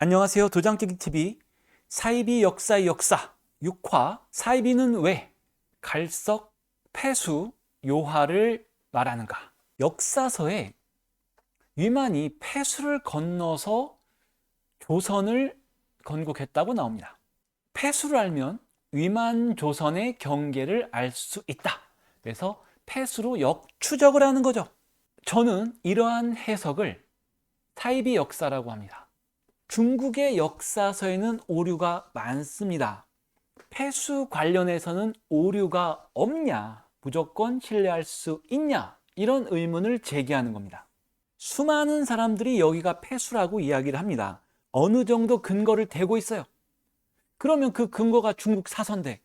안녕하세요. 도장깨기TV 사이비 역사의 역사 6화 사이비는 왜 갈석, 폐수, 요하를 말하는가. 역사서에 위만이 폐수를 건너서 조선을 건국했다고 나옵니다. 폐수를 알면 위만 조선의 경계를 알 수 있다. 그래서 폐수로 역추적을 하는 거죠. 저는 이러한 해석을 사이비 역사라고 합니다. 중국의 역사서에는 오류가 많습니다. 폐수 관련해서는 오류가 없냐, 무조건 신뢰할 수 있냐, 이런 의문을 제기하는 겁니다. 수많은 사람들이 여기가 폐수라고 이야기를 합니다. 어느 정도 근거를 대고 있어요. 그러면 그 근거가 중국 사서인데,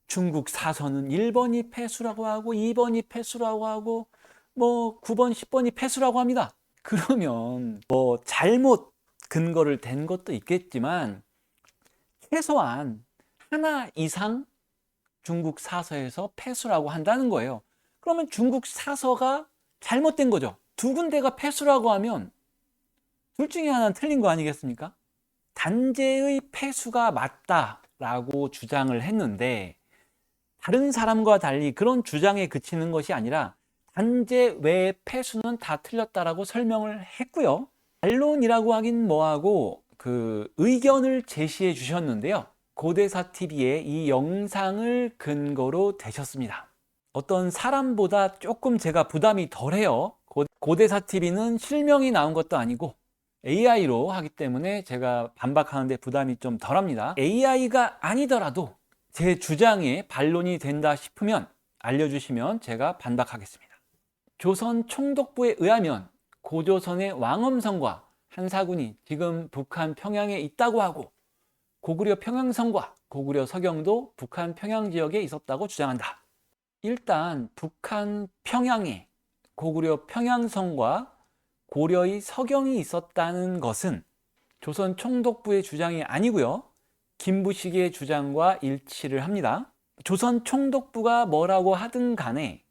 중국 사서는 1번이 폐수라고 하고 2번이 폐수라고 하고 9번, 10번이 폐수라고 합니다. 그러면 잘못 근거를 댄 것도 있겠지만 최소한 하나 이상 중국 사서에서 폐수라고 한다는 거예요. 그러면 중국 사서가 잘못된 거죠. 두 군데가 폐수라고 하면 둘 중에 하나는 틀린 거 아니겠습니까? 단재의 폐수가 맞다라고 주장을 했는데 다른 사람과 달리 그런 주장에 그치는 것이 아니라 단재 외의 폐수는 다 틀렸다라고 설명을 했고요. 반론이라고 하긴 뭐하고 의견을 제시해 주셨는데요. 고대사TV의 이 영상을 근거로 되셨습니다. 어떤 사람보다 조금 제가 부담이 덜해요. 고대사TV는 실명이 나온 것도 아니고 AI로 하기 때문에 제가 반박하는데 부담이 좀 덜합니다. AI가 아니더라도 제 주장에 반론이 된다 싶으면 알려주시면 제가 반박하겠습니다. 조선 총독부에 의하면 고조선의 왕엄성과 한사군이 지금 북한 평양에 있다고 하고 고구려 평양성과 고구려 서경도 북한 평양 지역에 있었다고 주장한다. 일단 북한 평양에 고구려 평양성과 고려의 서경이 있었다는 것은 조선 총독부의 주장이 아니고요. 김부식의 주장과 일치를 합니다. 조선 총독부가 뭐라고 하든 간에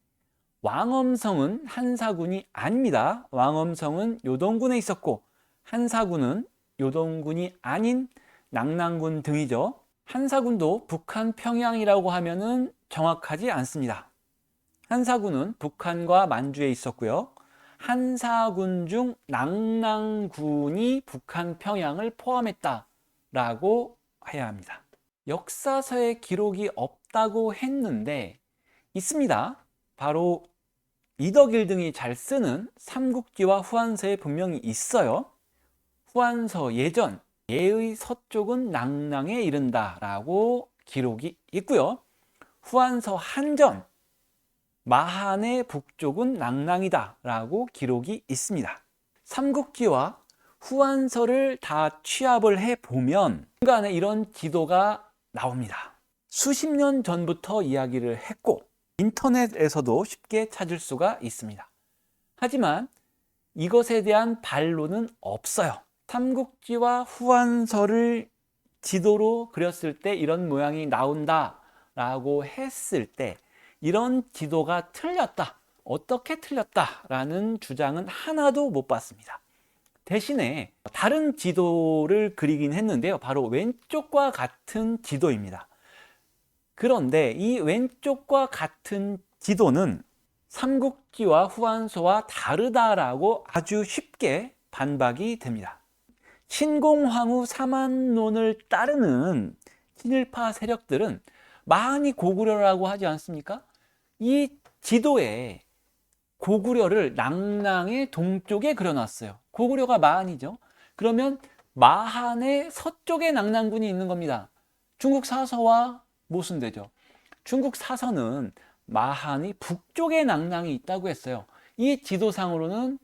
왕엄성은 한사군이 아닙니다. 왕엄성은 요동군에 있었고 한사군은 요동군이 아닌 낙랑군 등이죠. 한사군도 북한 평양이라고 하면은 정확하지 않습니다. 한사군은 북한과 만주에 있었고요. 한사군 중 낙랑군이 북한 평양을 포함했다라고 해야 합니다. 역사서에 기록이 없다고 했는데 있습니다. 바로 이덕일 등이 잘 쓰는 삼국지와 후한서에 분명히 있어요. 후한서 예전 예의 서쪽은 낙랑에 이른다라고 기록이 있고요. 후한서 한전 마한의 북쪽은 낙랑이다라고 기록이 있습니다. 삼국지와 후한서를 다 취합을 해보면 중간에 이런 지도가 나옵니다. 수십 년 전부터 이야기를 했고 인터넷에서도 쉽게 찾을 수가 있습니다. 하지만 이것에 대한 반론은 없어요. 삼국지와 후한서를 지도로 그렸을 때 이런 모양이 나온다라고 했을 때 이런 지도가 틀렸다. 어떻게 틀렸다라는 주장은 하나도 못 봤습니다. 대신에 다른 지도를 그리긴 했는데요. 바로 왼쪽과 같은 지도입니다. 그런데 이 왼쪽과 같은 지도는 삼국지와 후한서와 다르다라고 아주 쉽게 반박이 됩니다. 신공황후 사만론을 따르는 친일파 세력들은 마한이 고구려라고 하지 않습니까? 이 지도에 고구려를 낙랑의 동쪽에 그려놨어요. 고구려가 마한이죠. 그러면 마한의 서쪽에 낙랑군이 있는 겁니다. 중국 사서와 모순되죠. 중국 사서는 마한이 북쪽에 낙랑이 있다고 했어요. 이 지도상으로는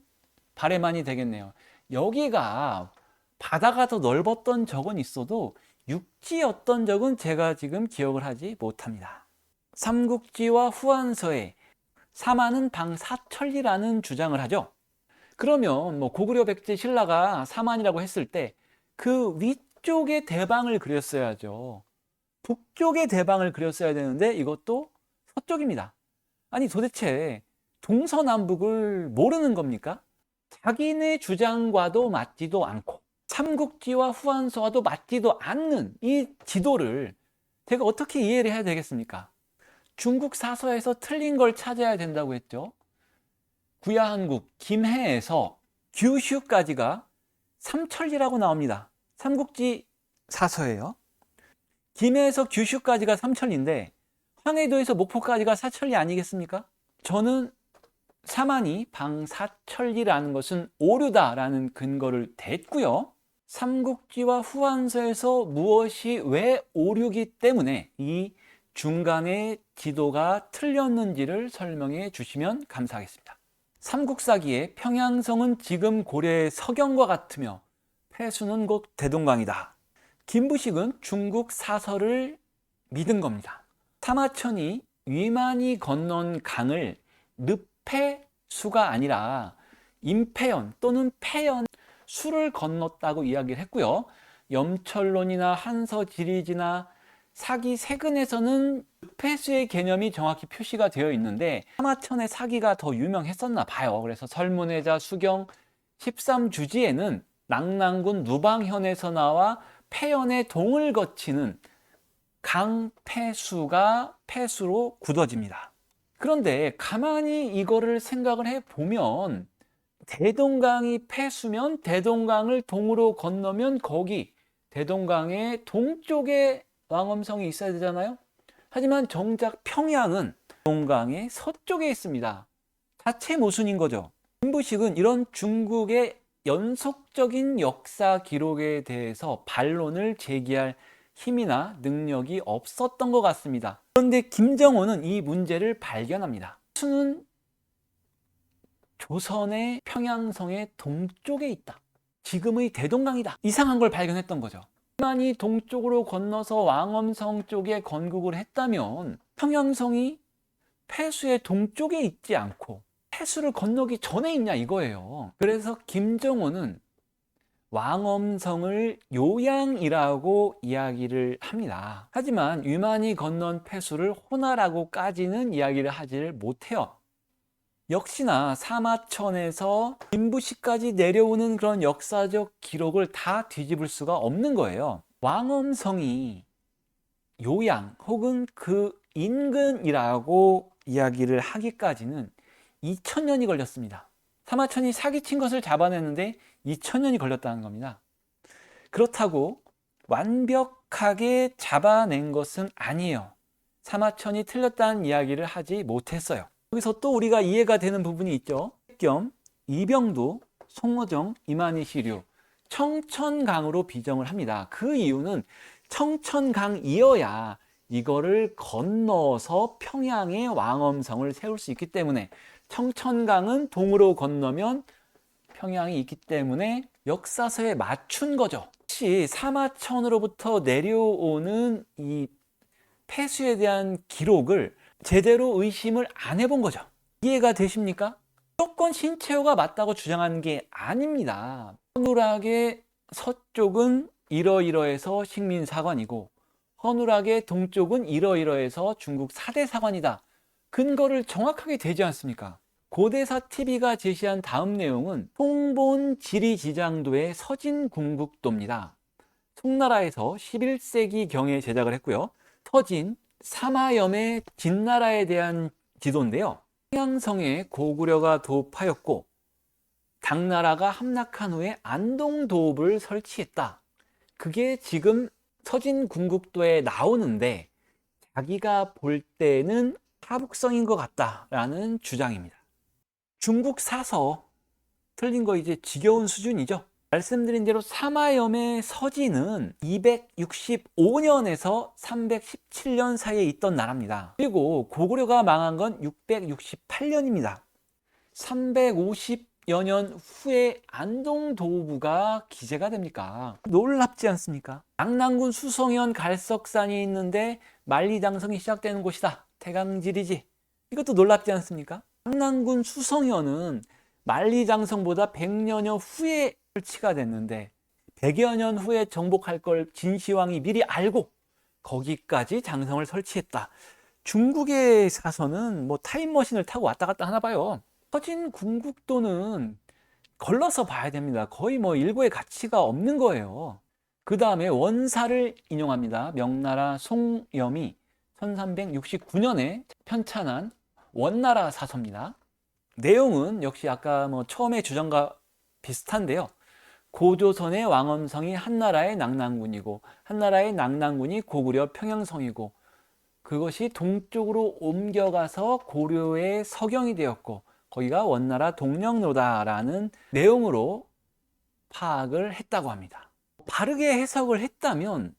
발해만이 되겠네요. 여기가 바다가 더 넓었던 적은 있어도 육지였던 적은 제가 지금 기억을 하지 못합니다. 삼국지와 후한서에 사만은 방사천리라는 주장을 하죠. 그러면 고구려 백제 신라가 사만이라고 했을 때 그 위쪽에 대방을 그렸어야죠. 북쪽에 대방을 그렸어야 되는데 이것도 서쪽입니다. 아니 도대체 동서남북을 모르는 겁니까? 자기네 주장과도 맞지도 않고 삼국지와 후한서와도 맞지도 않는 이 지도를 제가 어떻게 이해를 해야 되겠습니까? 중국 사서에서 틀린 걸 찾아야 된다고 했죠. 구야한국 김해에서 규슈까지가 삼천리라고 나옵니다. 삼국지 사서예요. 김해에서 규슈까지가 삼천리인데 황해도에서 목포까지가 사천리 아니겠습니까? 저는 사만이 방사천리라는 것은 오류다라는 근거를 댔고요. 삼국지와 후한서에서 무엇이 왜 오류기 때문에 이 중간의 지도가 틀렸는지를 설명해 주시면 감사하겠습니다. 삼국사기의 평양성은 지금 고려의 서경과 같으며 폐수는 곧 대동강이다. 김부식은 중국 사서를 믿은 겁니다. 사마천이 위만이 건넌 강을 늪해수가 아니라 임패연 또는 패연 수를 건넜다고 이야기를 했고요. 염철론이나 한서지리지나 사기 세근에서는 늪해수의 개념이 정확히 표시가 되어 있는데 사마천의 사기가 더 유명했었나 봐요. 그래서 설문회자 수경 13주지에는 낙랑군 누방현에서 나와 패연의 동을 거치는 강패수가 패수로 굳어집니다. 그런데 가만히 이거를 생각을 해보면 대동강이 패수면 대동강을 동으로 건너면 거기 대동강의 동쪽에 왕엄성이 있어야 되잖아요. 하지만 정작 평양은 대동강의 서쪽에 있습니다. 자체 모순인 거죠. 김부식은 이런 중국의 연속적인 역사 기록에 대해서 반론을 제기할 힘이나 능력이 없었던 것 같습니다. 그런데 김정호는 이 문제를 발견합니다. 수는 조선의 평양성의 동쪽에 있다. 지금의 대동강이다. 이상한 걸 발견했던 거죠. 만이 동쪽으로 건너서 왕엄성 쪽에 건국을 했다면 평양성이 폐수의 동쪽에 있지 않고 폐수를 건너기 전에 있냐 이거예요. 그래서 김정호는 왕엄성을 요양이라고 이야기를 합니다. 하지만 위만이 건넌 폐수를 호나라고까지는 이야기를 하지를 못해요. 역시나 사마천에서 김부식까지 내려오는 그런 역사적 기록을 다 뒤집을 수가 없는 거예요. 왕엄성이 요양 혹은 그 인근이라고 이야기를 하기까지는 2000년이 걸렸습니다. 사마천이 사기친 것을 잡아내는데 2000년이 걸렸다는 겁니다. 그렇다고 완벽하게 잡아낸 것은 아니에요. 사마천이 틀렸다는 이야기를 하지 못했어요. 여기서 또 우리가 이해가 되는 부분이 있죠. 백겸, 이병도, 송어정, 이만희시류, 청천강으로 비정을 합니다. 그 이유는 청천강이어야 이거를 건너서 평양의 왕엄성을 세울 수 있기 때문에 청천강은 동으로 건너면 평양이 있기 때문에 역사서에 맞춘 거죠. 혹시 사마천으로부터 내려오는 이 폐수에 대한 기록을 제대로 의심을 안 해본 거죠. 이해가 되십니까? 무조건 신채호가 맞다고 주장하는 게 아닙니다. 허누락의 서쪽은 이러이러해서 식민사관이고 허누락의 동쪽은 이러이러해서 중국 4대 사관이다. 근거를 정확하게 대지 않습니까? 고대사 TV가 제시한 다음 내용은 송본 지리지장도의 서진궁국도입니다. 송나라에서 11세기경에 제작을 했고요. 서진, 사마염의 진나라에 대한 지도인데요. 평양성에 고구려가 도읍하였고 당나라가 함락한 후에 안동도읍을 설치했다. 그게 지금 서진궁국도에 나오는데 자기가 볼 때는 하북성인 것 같다라는 주장입니다. 중국 사서 틀린 거 이제 지겨운 수준이죠. 말씀드린 대로 사마염의 서진은 265년에서 317년 사이에 있던 나라입니다. 그리고 고구려가 망한 건 668년입니다. 350여 년 후에 안동도부가 기재가 됩니까? 놀랍지 않습니까? 낙랑군 수성현 갈석산이 있는데 만리장성이 시작되는 곳이다. 태강지리지. 이것도 놀랍지 않습니까? 낙랑군 수성현은 만리장성보다 100여년 후에 설치가 됐는데 100여 년 후에 정복할 걸 진시황이 미리 알고 거기까지 장성을 설치했다. 중국의 사서는 뭐 타임머신을 타고 왔다 갔다 하나 봐요. 서진궁국도는 걸러서 봐야 됩니다. 거의 뭐 일고의 가치가 없는 거예요. 그 다음에 원사를 인용합니다. 명나라 송염이 1369년에 편찬한 원나라 사서입니다. 내용은 역시 아까 뭐 처음에 주장과 비슷한데요. 고조선의 왕엄성이 한나라의 낙랑군이고 한나라의 낙랑군이 고구려 평양성이고 그것이 동쪽으로 옮겨가서 고려의 서경이 되었고 거기가 원나라 동령로다라는 내용으로 파악을 했다고 합니다. 바르게 해석을 했다면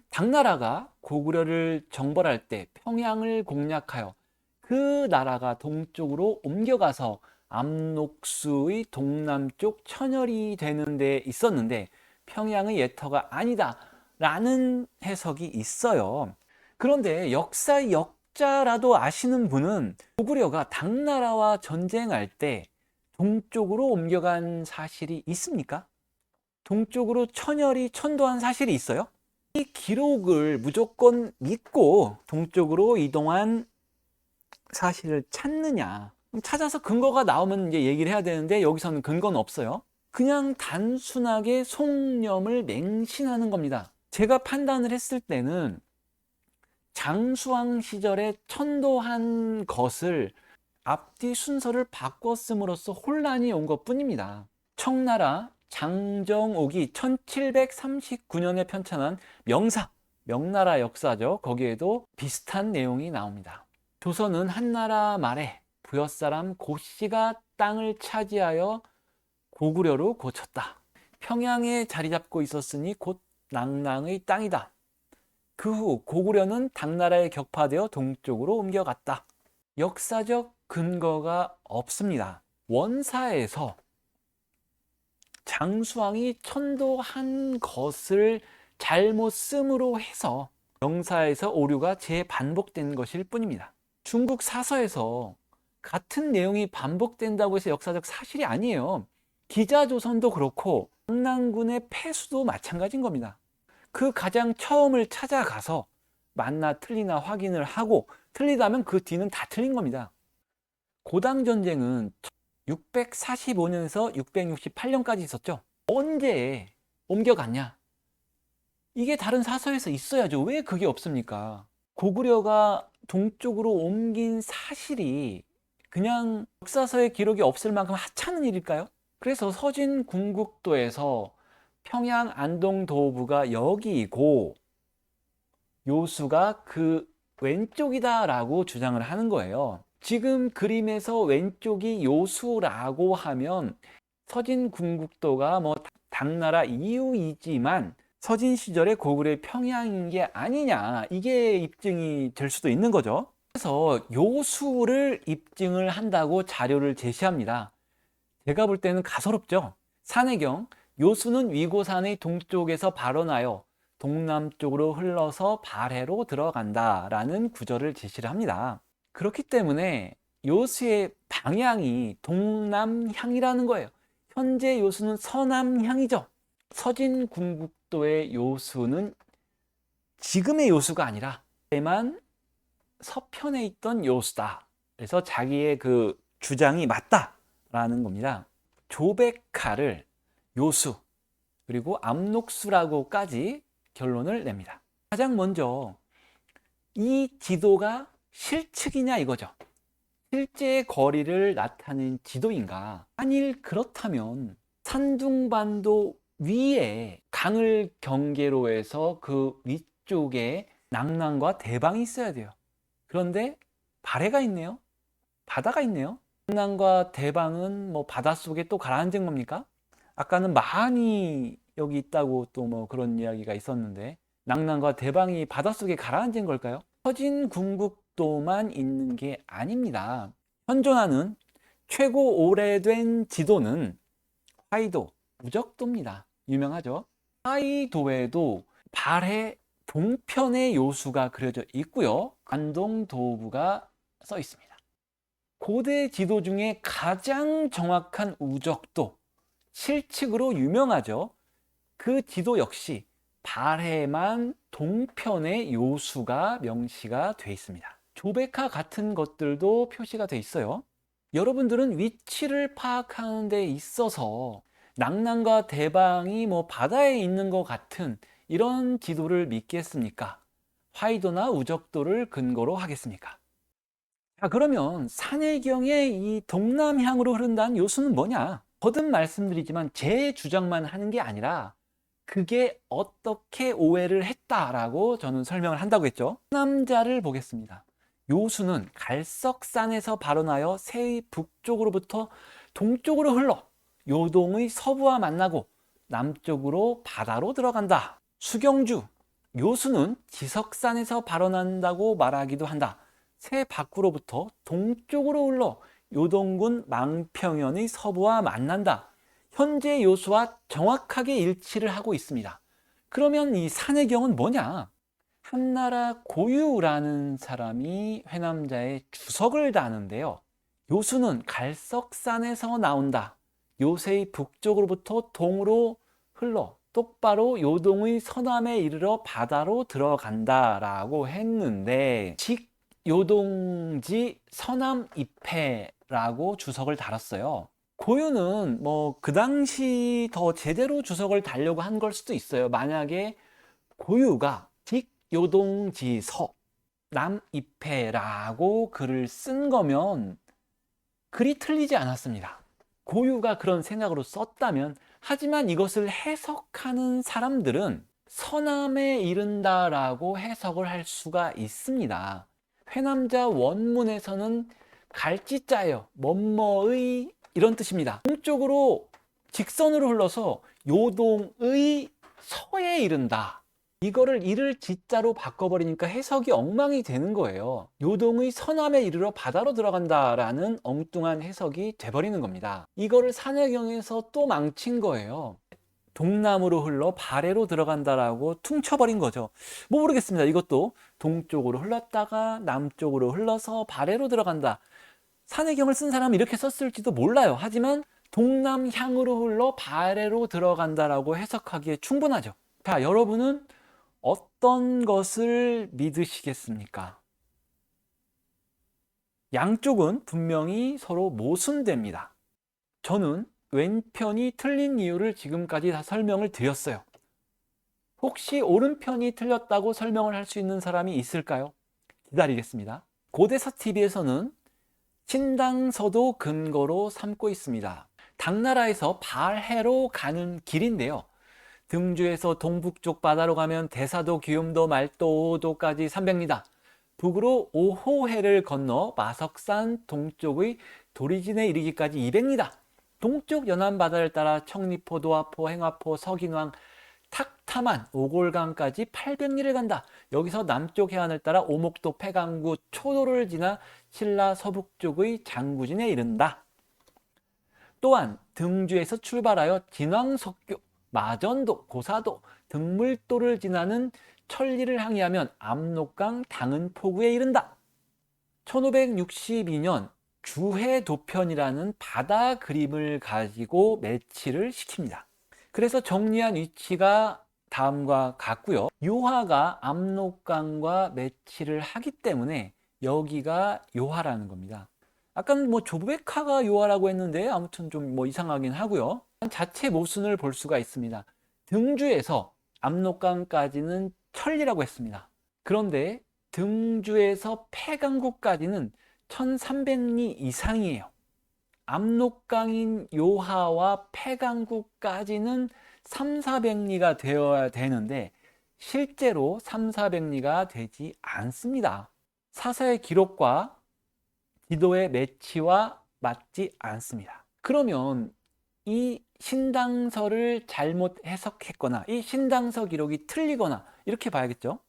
당나라가 고구려를 정벌할 때 평양을 공략하여 그 나라가 동쪽으로 옮겨가서 압록수의 동남쪽 천열이 되는 데 있었는데 평양의 예터가 아니다 라는 해석이 있어요. 그런데 역사 역자라도 아시는 분은 고구려가 당나라와 전쟁할 때 동쪽으로 옮겨간 사실이 있습니까? 동쪽으로 천열이 천도한 사실이 있어요? 이 기록을 무조건 믿고 동쪽으로 이동한 사실을 찾느냐? 찾아서 근거가 나오면 이제 얘기를 해야 되는데 여기서는 근거는 없어요. 그냥 단순하게 송염을 맹신하는 겁니다. 제가 판단을 했을 때는 장수왕 시절에 천도한 것을 앞뒤 순서를 바꿨음으로써 혼란이 온 것 뿐입니다. 청나라 장정옥이 1739년에 편찬한 명사, 명나라 역사죠. 거기에도 비슷한 내용이 나옵니다. 조선은 한나라 말에 부여사람 고씨가 땅을 차지하여 고구려로 고쳤다. 평양에 자리 잡고 있었으니 곧 낙랑의 땅이다. 그 후 고구려는 당나라에 격파되어 동쪽으로 옮겨갔다. 역사적 근거가 없습니다. 원사에서 장수왕이 천도한 것을 잘못 씀으로 해서 명사에서 오류가 재반복된 것일 뿐입니다. 중국 사서에서 같은 내용이 반복된다고 해서 역사적 사실이 아니에요. 기자조선도 그렇고 낙랑군의 패수도 마찬가지인 겁니다. 그 가장 처음을 찾아가서 맞나 틀리나 확인을 하고 틀리다면 그 뒤는 다 틀린 겁니다. 고당전쟁은 645년에서 668년까지 있었죠. 언제 옮겨갔냐? 이게 다른 사서에서 있어야죠. 왜 그게 없습니까? 고구려가 동쪽으로 옮긴 사실이 그냥 역사서에 기록이 없을 만큼 하찮은 일일까요? 그래서 서진 궁국도에서 평양 안동 도부가 여기고 요수가 그 왼쪽이다 라고 주장을 하는 거예요. 지금 그림에서 왼쪽이 요수라고 하면 서진 궁국도가 뭐 당나라 이유이지만 서진 시절의 고구려의 평양인 게 아니냐, 이게 입증이 될 수도 있는 거죠. 그래서 요수를 입증을 한다고 자료를 제시합니다. 제가 볼 때는 가소롭죠. 산해경, 요수는 위고산의 동쪽에서 발원하여 동남쪽으로 흘러서 발해로 들어간다 라는 구절을 제시를 합니다. 그렇기 때문에 요수의 방향이 동남향이라는 거예요. 현재 요수는 서남향이죠. 서진 궁국도의 요수는 지금의 요수가 아니라 그때만 서편에 있던 요수다. 그래서 자기의 그 주장이 맞다라는 겁니다. 조백하를 요수 그리고 압록수라고까지 결론을 냅니다. 가장 먼저 이 지도가 실측이냐 이거죠. 실제의 거리를 나타낸 지도인가? 만일 그렇다면 산둥반도 위에 강을 경계로 해서 그 위쪽에 낙랑과 대방이 있어야 돼요. 그런데 발해가 있네요. 바다가 있네요. 낙랑과 대방은 뭐 바닷속에 또 가라앉은 겁니까? 아까는 마한이 여기 있다고 또 뭐 그런 이야기가 있었는데 낙랑과 대방이 바닷속에 가라앉은 걸까요? 서진 궁국도만 있는 게 아닙니다. 현존하는 최고 오래된 지도는 화이도, 무적도입니다. 유명하죠? 화이도에도 발해 동편의 요수가 그려져 있고요. 안동도부가 써 있습니다. 고대 지도 중에 가장 정확한 우적도, 실측으로 유명하죠. 그 지도 역시 발해만 동편의 요수가 명시가 되어 있습니다. 조백화 같은 것들도 표시가 되어 있어요. 여러분들은 위치를 파악하는 데 있어서 낙랑과 대방이 바다에 있는 것 같은 이런 지도를 믿겠습니까? 화이도나 우적도를 근거로 하겠습니까? 자, 그러면 산해경의 이 동남향으로 흐른다는 요수는 뭐냐? 거듭 말씀드리지만 제 주장만 하는 게 아니라 그게 어떻게 오해를 했다라고 저는 설명을 한다고 했죠. 남자를 보겠습니다. 요수는 갈석산에서 발원하여 새의 북쪽으로부터 동쪽으로 흘러 요동의 서부와 만나고 남쪽으로 바다로 들어간다. 수경주, 요수는 지석산에서 발원한다고 말하기도 한다. 새 밖으로부터 동쪽으로 흘러 요동군 망평연의 서부와 만난다. 현재 요수와 정확하게 일치를 하고 있습니다. 그러면 이 산해경은 뭐냐? 한나라 고유라는 사람이 회남자의 주석을 다는데요. 요수는 갈석산에서 나온다. 요새의 북쪽으로부터 동으로 흘러 똑바로 요동의 서남에 이르러 바다로 들어간다라고 했는데 직요동지 서남 입해라고 주석을 달았어요. 고유는 그 당시 더 제대로 주석을 달려고 한 걸 수도 있어요. 만약에 고유가 직요동지서 남입해라고 글을 쓴 거면 글이 틀리지 않았습니다. 고유가 그런 생각으로 썼다면, 하지만 이것을 해석하는 사람들은 서남에 이른다라고 해석을 할 수가 있습니다. 회남자 원문에서는 갈지자예요. 뭐뭐의 이런 뜻입니다. 동쪽으로 직선으로 흘러서 요동의 서에 이른다. 이거를 이를 지자로 바꿔버리니까 해석이 엉망이 되는 거예요. 요동의 서남에 이르러 바다로 들어간다라는 엉뚱한 해석이 돼버리는 겁니다. 이거를 산해경에서 또 망친 거예요. 동남으로 흘러 발해로 들어간다라고 퉁쳐버린 거죠. 모르겠습니다. 이것도 동쪽으로 흘렀다가 남쪽으로 흘러서 발해로 들어간다. 산해경을 쓴 사람은 이렇게 썼을지도 몰라요. 하지만 동남향으로 흘러 발해로 들어간다라고 해석하기에 충분하죠. 자, 여러분은 어떤 것을 믿으시겠습니까? 양쪽은 분명히 서로 모순됩니다. 저는 왼편이 틀린 이유를 지금까지 다 설명을 드렸어요. 혹시 오른편이 틀렸다고 설명을 할 수 있는 사람이 있을까요? 기다리겠습니다. 고대사TV에서는 신당서도 근거로 삼고 있습니다. 당나라에서 발해로 가는 길인데요. 등주에서 동북쪽 바다로 가면 대사도, 기욤도, 말도, 오도까지 300리다. 북으로 오호해를 건너 마석산 동쪽의 도리진에 이르기까지 200리다. 동쪽 연안바다를 따라 청리포, 도화포, 행화포, 석인왕, 탁타만, 오골강까지 800리를 간다. 여기서 남쪽 해안을 따라 오목도, 폐강구, 초도를 지나 신라 서북쪽의 장구진에 이른다. 또한 등주에서 출발하여 진왕석교, 마전도, 고사도, 등물도를 지나는 천리를 항해하면 압록강 당은포구에 이른다. 1562년 주해도편이라는 바다 그림을 가지고 매치를 시킵니다. 그래서 정리한 위치가 다음과 같고요. 요하가 압록강과 매치를 하기 때문에 여기가 요하라는 겁니다. 아까는 조베카가 요하라고 했는데 아무튼 좀 이상하긴 하고요. 자체 모순을 볼 수가 있습니다. 등주에서 압록강까지는 천리라고 했습니다. 그런데 등주에서 폐강구까지는 1300리 이상이에요. 압록강인 요하와 폐강구까지는 3,400리가 되어야 되는데 실제로 3,400리가 되지 않습니다. 사서의 기록과 지도의 매치와 맞지 않습니다. 그러면 이 신당서를 잘못 해석했거나 이 신당서 기록이 틀리거나 이렇게 봐야겠죠.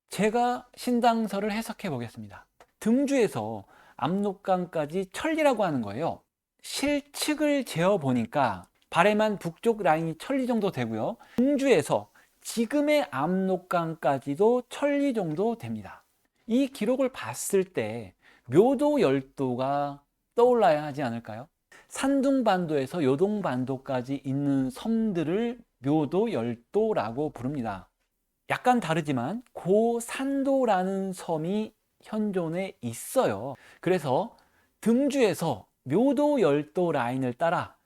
제가 신당서를 해석해 보겠습니다. 등주에서 압록강까지 천리라고 하는 거예요. 실측을 재어 보니까 발해만 북쪽 라인이 천리 정도 되고요. 등주에서 지금의 압록강까지도 천리 정도 됩니다. 이 기록을 봤을 때 묘도 열도가 떠올라야 하지 않을까요? 산둥반도에서 요동반도까지 있는 섬들을 묘도 열도라고 부릅니다. 약간 다르지만 고산도라는 섬이 현존에 있어요. 그래서 등주에서 묘도 열도 라인을 따라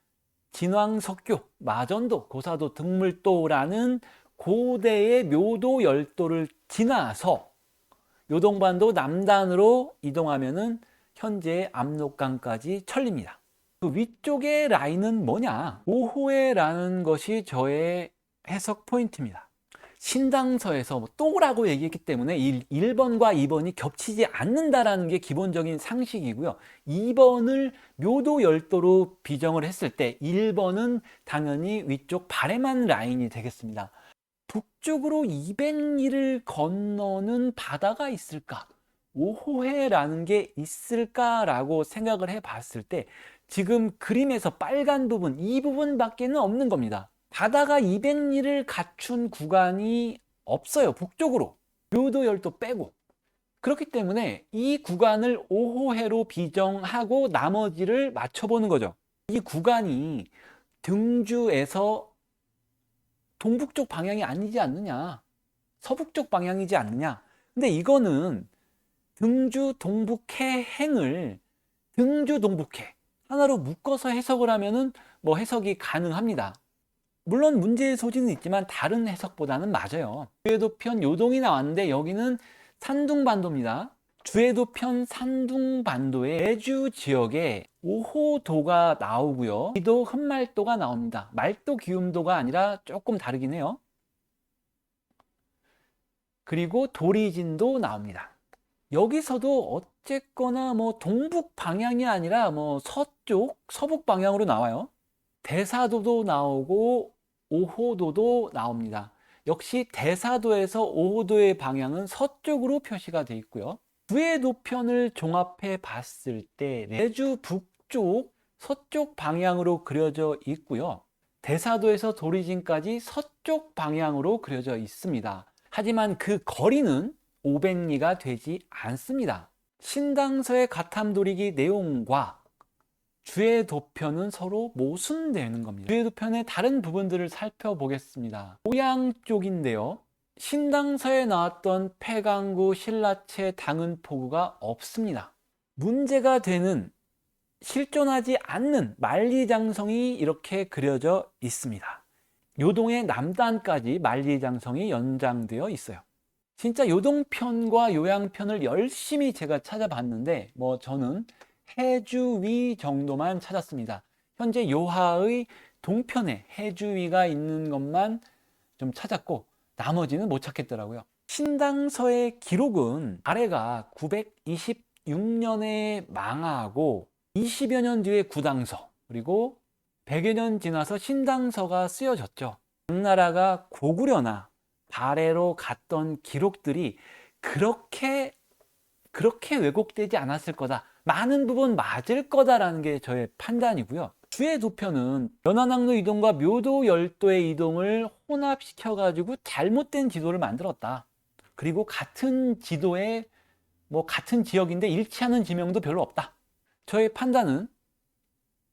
진왕석교, 마전도, 고사도, 등물도라는 고대의 묘도 열도를 지나서 요동반도 남단으로 이동하면은 현재의 압록강까지 천립니다. 그 위쪽의 라인은 뭐냐? 5호해라는 것이 저의 해석 포인트입니다. 신당서에서 또라고 얘기했기 때문에 1번과 2번이 겹치지 않는다라는 게 기본적인 상식이고요. 2번을 묘도 열도로 비정을 했을 때 1번은 당연히 위쪽 바레만 라인이 되겠습니다. 북쪽으로 200리를 건너는 바다가 있을까? 5호해라는 게 있을까라고 생각을 해 봤을 때 지금 그림에서 빨간 부분, 이 부분밖에는 없는 겁니다. 바다가 200리를 갖춘 구간이 없어요. 북쪽으로. 묘도 열도 빼고. 그렇기 때문에 이 구간을 5호해로 비정하고 나머지를 맞춰보는 거죠. 이 구간이 등주에서 동북쪽 방향이 아니지 않느냐, 서북쪽 방향이지 않느냐. 근데 이거는 등주 동북해 행을 등주 동북해 하나로 묶어서 해석을 하면은 뭐 해석이 가능합니다. 물론 문제의 소지는 있지만 다른 해석보다는 맞아요. 주해도편 요동이 나왔는데 여기는 산둥반도입니다. 주해도편 산둥반도의 제주 지역에 5호도가 나오고요. 기도 흠말도가 나옵니다. 말도 기움도가 아니라 조금 다르긴 해요. 그리고 도리진도 나옵니다. 여기서도 어쨌거나 뭐 동북 방향이 아니라 뭐 서쪽, 서북 방향으로 나와요. 대사도도 나오고 5호도도 나옵니다. 역시 대사도에서 5호도의 방향은 서쪽으로 표시가 되어 있고요. 주해도편을 종합해 봤을 때 제주 북쪽, 서쪽 방향으로 그려져 있고요. 대사도에서 도리진까지 서쪽 방향으로 그려져 있습니다. 하지만 그 거리는 500리가 되지 않습니다. 신당서의 가탐도리기 내용과 주해도편은 서로 모순되는 겁니다. 주해도편의 다른 부분들을 살펴보겠습니다. 고양 쪽인데요. 신당서에 나왔던 폐강구, 신라채, 당은포구가 없습니다. 문제가 되는, 실존하지 않는 만리장성이 이렇게 그려져 있습니다. 요동의 남단까지 만리장성이 연장되어 있어요. 진짜 요동편과 요양편을 열심히 제가 찾아봤는데 뭐 저는 해주위 정도만 찾았습니다. 현재 요하의 동편에 해주위가 있는 것만 좀 찾았고 나머지는 못 찾겠더라고요. 신당서의 기록은 아래가 926년에 망하고 20여 년 뒤에 구당서, 그리고 100여 년 지나서 신당서가 쓰여졌죠. 당나라가 고구려나 발해로 갔던 기록들이 그렇게 왜곡되지 않았을 거다. 많은 부분 맞을 거다라는 게 저의 판단이고요. 주해도편은 연안항로 이동과 묘도 열도의 이동을 혼합시켜 가지고 잘못된 지도를 만들었다. 그리고 같은 지도에 뭐 같은 지역인데 일치하는 지명도 별로 없다. 저의 판단은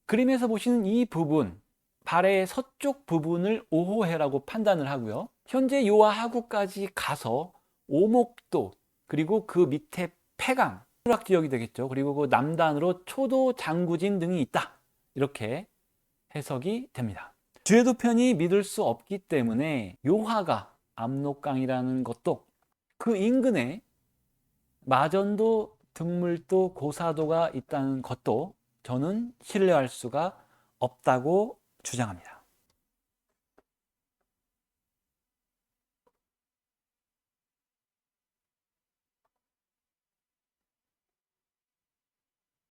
그림에서 보시는 이 부분, 발해의 서쪽 부분을 5호해라고 판단을 하고요. 현재 요하 하구까지 가서 오목도, 그리고 그 밑에 폐강, 수락 지역이 되겠죠. 그리고 그 남단으로 초도, 장구진 등이 있다. 이렇게 해석이 됩니다. 주해도편이 믿을 수 없기 때문에 요하가 압록강이라는 것도, 그 인근에 마전도, 등물도, 고사도가 있다는 것도 저는 신뢰할 수가 없다고 주장합니다.